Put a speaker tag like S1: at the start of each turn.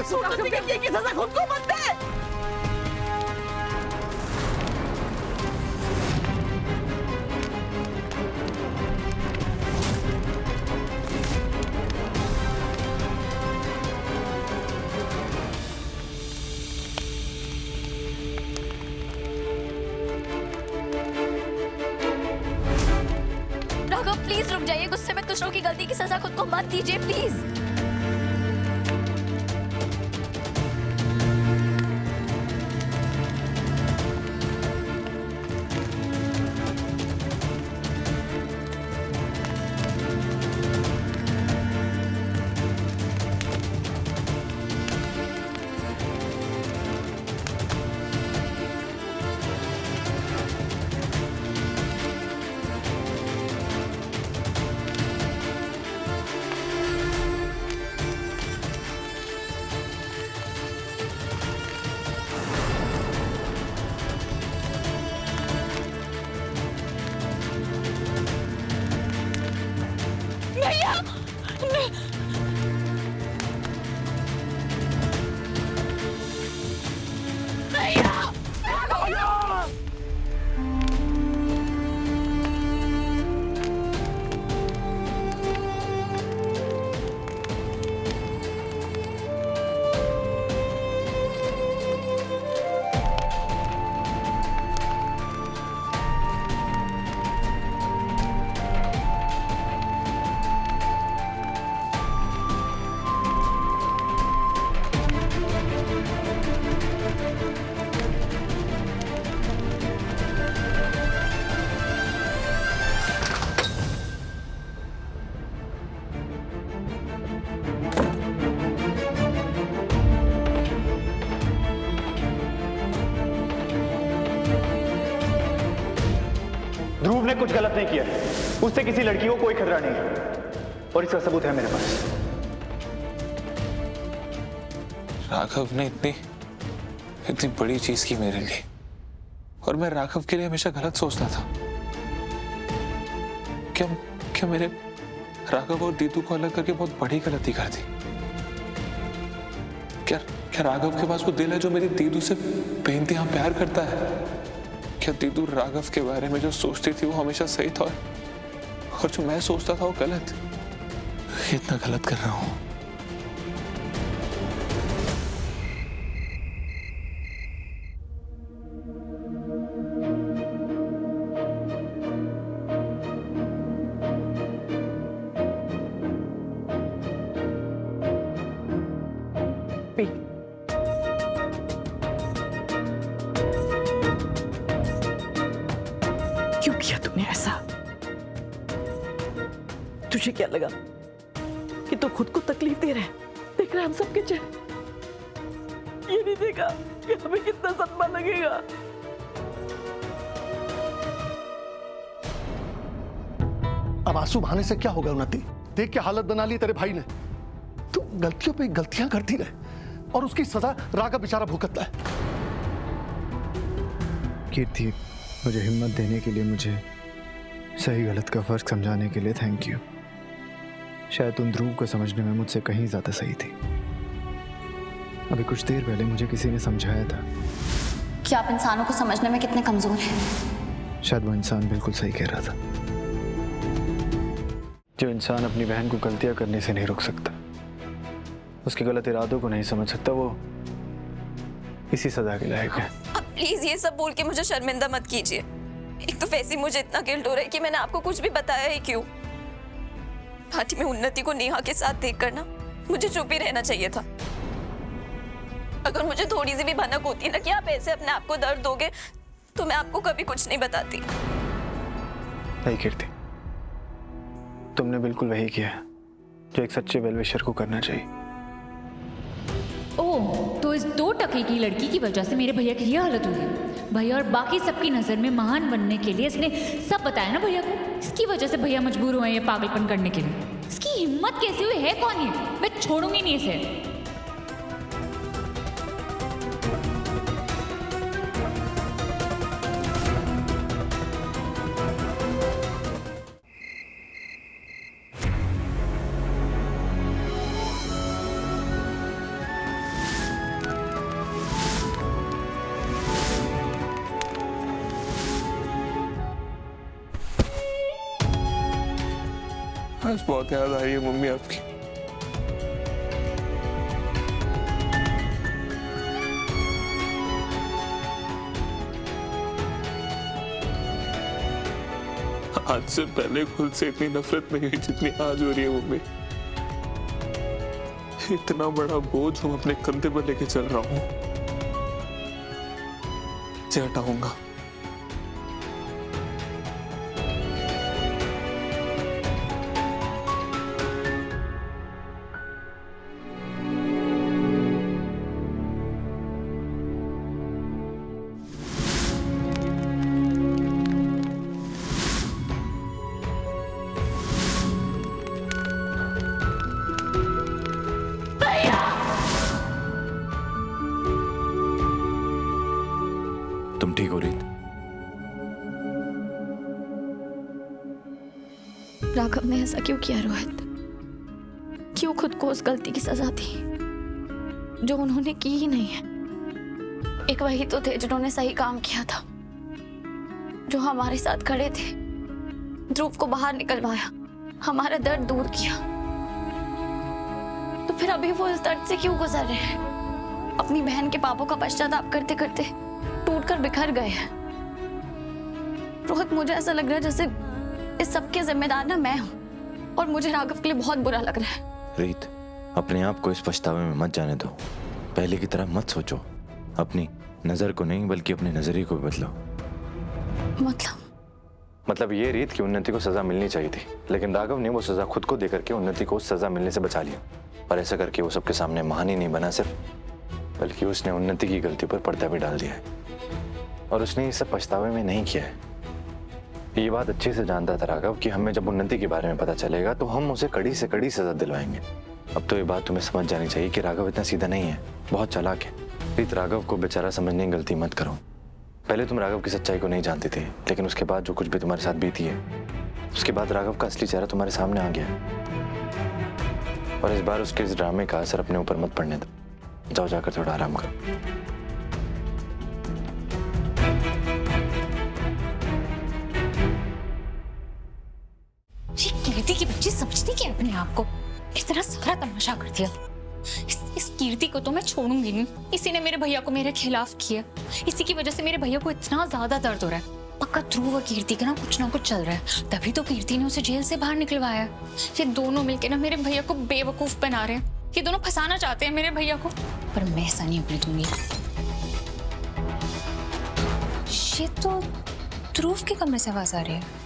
S1: की सजा खुद को मत दे।
S2: राघव प्लीज रुक जाइए, गुस्से में दूसरों की गलती की सजा खुद को मत दीजिए प्लीज।
S1: भैया
S3: ध्रुव ने कुछ गलत नहीं किया, उससे किसी लड़की को कोई खतरा नहीं है और इसका सबूत है मेरे पास।
S4: राघव ने इतनी बड़ी चीज की मेरे लिए और मैं राघव के लिए हमेशा गलत सोचता था। क्या मेरे राघव और दीदू को अलग करके बहुत बड़ी गलती कर दी? क्या राघव के पास वो दिल है जो मेरी दीदू से बेइंतहा प्यार करता है? क्या दीदू राघव के बारे में जो सोचती थी वो हमेशा सही था और जो मैं सोचता था वो गलत? इतना गलत कर रहा हूं।
S1: क्यों किया तूने ऐसा? तुझे क्या लगा कि तू खुद को तकलीफ दे रहा है? देख रहा है हम सबके चेहरे, ये नहीं देखा कि हमें कितना सदमा लगेगा।
S5: अब आंसू बहाने से क्या होगा उन्नति? देख के हालत बना ली तेरे भाई ने। तू गलतियों पे गलतियां करती रहे और उसकी सजा राघव बेचारा भुगतता है।
S6: कीर्ति, मुझे हिम्मत देने के लिए, मुझे सही गलत का फर्क समझाने के लिए थैंक यू। शायद तुम ध्रुव को समझने में मुझसे कहीं ज्यादा सही थी। अभी कुछ देर पहले मुझे किसी ने समझाया था
S2: कि आप इंसानों को समझने में कितने कमजोर हैं।
S6: शायद वो इंसान बिल्कुल सही कह रहा था। जो इंसान अपनी बहन को गलतियां करने से नहीं रोक सकता, उसके गलत इरादों को नहीं समझ सकता, वो इसी सजा के लायक है।
S7: अब प्लीज ये सब बोल के मुझे शर्मिंदा मत कीजिए। एक तो वैसे मुझे इतना गिल्ट हो रहा है कि मैंने आपको कुछ भी बताया ही क्यों। पार्टी में उन्नति को नेहा के साथ देख कर ना मुझे चुप ही रहना चाहिए था। अगर मुझे थोड़ी सी भी भनक होती ना कि आप ऐसे अपने आप को दर्द दोगे तो मैं आपको कभी कुछ नहीं बताती।
S6: नहीं कीर्ति, तुमने बिल्कुल वही किया है जो एक सच्चे वेलविशर को करना चाहिए।
S8: ओह, तो इस 2 टके की लड़की की वजह से मेरे भैया की ये हालत हुई। भैया और बाकी सबकी नजर में महान बनने के लिए इसने सब बताया ना भैया को। इसकी वजह से भैया मजबूर हुए ये पागलपन करने के लिए। इसकी हिम्मत कैसे हुई है? कौन है? मैं छोड़ूंगी नहीं इसे।
S4: आज बहुत याद आ रही है मम्मी आपकी। आज से पहले खुद से इतनी नफरत नहीं हुई जितनी आज हो रही है मम्मी। इतना बड़ा बोझ हूं अपने कंधे पर लेके चल रहा हूं, इसे हटाऊंगा।
S9: तुम ठीक हो रीत?
S2: राघव ने ऐसा क्यों किया रोहित? क्यों खुद को उस गलती की सजा दी जो उन्होंने की ही नहीं है? एक वही तो थे जिन्होंने सही काम किया था, जो हमारे साथ खड़े थे, ध्रुव को बाहर निकलवाया, हमारा दर्द दूर किया। तो फिर अभी वो इस दर्द से क्यों गुजर रहे हैं? अपनी बहन के पापों का पश्चाताप करते करते टूटकर बिखर गए हैं। रोहित, मुझे ऐसा लग रहा है जैसे इस सब के जिम्मेदार ना मैं हूं, और मुझे राघव के लिए बहुत बुरा लग रहा है।
S9: रीत, अपने आप को इस पछतावे में मत जाने दो। पहले की तरह मत सोचो। अपनी नजर को नहीं बल्कि अपने नजरिए को भी बदलो। मतलब ये रीत की उन्नति को सजा मिलनी चाहिए थी, लेकिन राघव ने वो सजा खुद को देकर के उन्नति को उस सजा मिलने से बचा लिया। और ऐसा करके वो सबके सामने महान ही नहीं बना सिर्फ, बल्कि उसने उन्नति की गलती पर पर्दा भी डाल दिया है। और उसने ये सब पछतावे में नहीं किया है। ये बात अच्छे से जानता था राघव कि हमें जब उन्नति के बारे में पता चलेगा तो हम उसे कड़ी से कड़ी सजा दिलवाएंगे। अब तो ये बात तुम्हें समझ जानी चाहिए कि राघव इतना सीधा नहीं है, बहुत चालाक है। रीत, राघव को बेचारा समझने की गलती मत करो। पहले तुम राघव की सच्चाई को नहीं जानते थे, लेकिन उसके बाद जो कुछ भी तुम्हारे साथ बीती है, उसके बाद राघव का असली चेहरा तुम्हारे सामने आ गया। और इस बार उसके इस ड्रामे का असर अपने ऊपर मत पड़ने दो। जाओ जाकर थोड़ा आराम करो।
S8: कीर्ति की बच्ची समझती क्या अपने आप को? इतना सारा तमाशा कर दिया। इस कीर्ति को तो मैं छोड़ूंगी नहीं। इसी ने मेरे भैया को मेरे खिलाफ किया। इसी की वजह से मेरे भैया को इतना ज्यादा दर्द हो रहा है। पक्का ध्रुव और कीर्ति का ना कुछ चल रहा है, तभी तो कीर्ति ने उसे जेल से बाहर निकलवाया। ये दोनों मिलके ना मेरे भैया को बेवकूफ बना रहे हैं। ये दोनों फंसाना चाहते हैं मेरे भैया को, पर मैं ऐसा नहीं होने दूंगी। ये तो ध्रुव के कमरे से आवाज आ रही है।